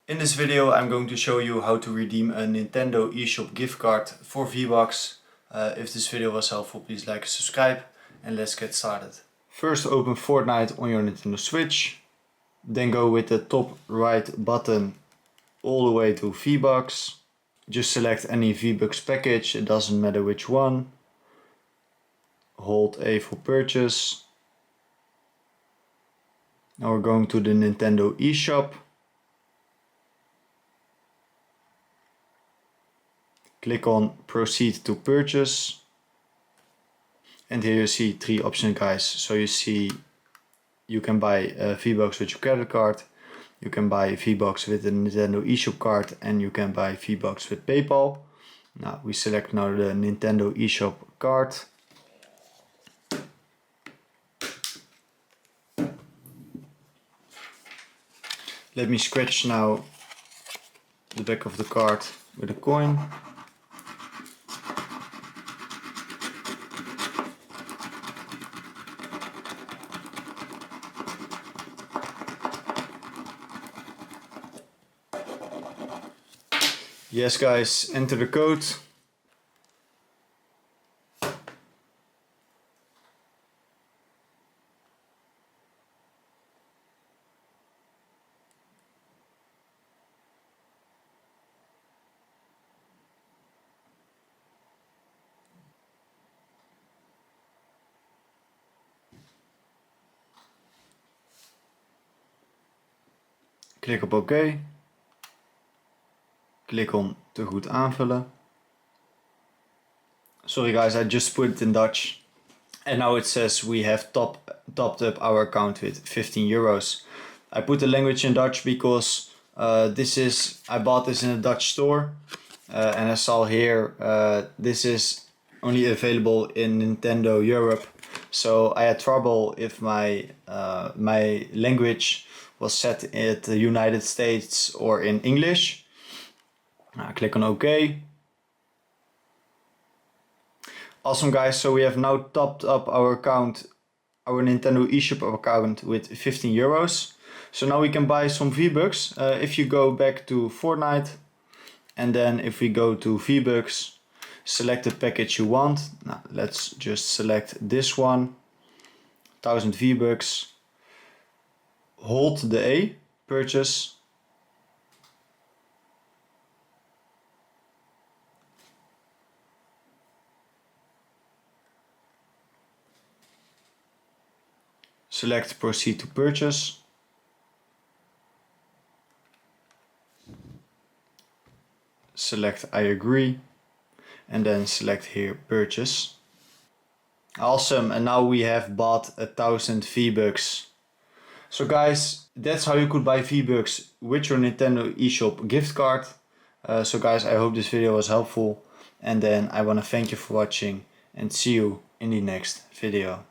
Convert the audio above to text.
In this video I'm going to show you how to redeem a Nintendo eShop gift card for V-Bucks. If this video was helpful, please like and subscribe, and let's get started. First open Fortnite on your Nintendo Switch, then go with the top right button all the way to V-Bucks. Just select any V-Bucks package, it doesn't matter which one. Hold A for purchase. Now we're going to the Nintendo eShop. Click on proceed to purchase. And here you see three options, guys. So you see you can buy V-Bucks with your credit card, you can buy V-Bucks with the Nintendo eShop card, and you can buy V-Bucks with PayPal. Now we select now the Nintendo eShop card. Let me scratch now the back of the card with a coin. Yes guys, enter the code. Klik op OK. Klik on te goed aanvullen. Sorry guys, I just put it in Dutch. And now it says we have topped up our account with 15 euros. I put the language in Dutch because I bought this in a Dutch store. And I saw here this is only available in Nintendo Europe. So I had trouble if my language was set in the United States or in English. Click on OK. Awesome guys, so we have now topped up our account, our Nintendo eShop account with 15 euros. So now we can buy some V-Bucks. If you go back to Fortnite, and then if we go to V-Bucks, select the package you want. Now let's just select this one, 1000 V-Bucks. Hold the A, purchase. Select proceed to purchase. Select I agree. And then select here purchase. Awesome, and now we have bought 1000 V-Bucks. So guys, that's how you could buy V-Bucks with your Nintendo eShop gift card. So guys, I hope this video was helpful. And then I want to thank you for watching and see you in the next video.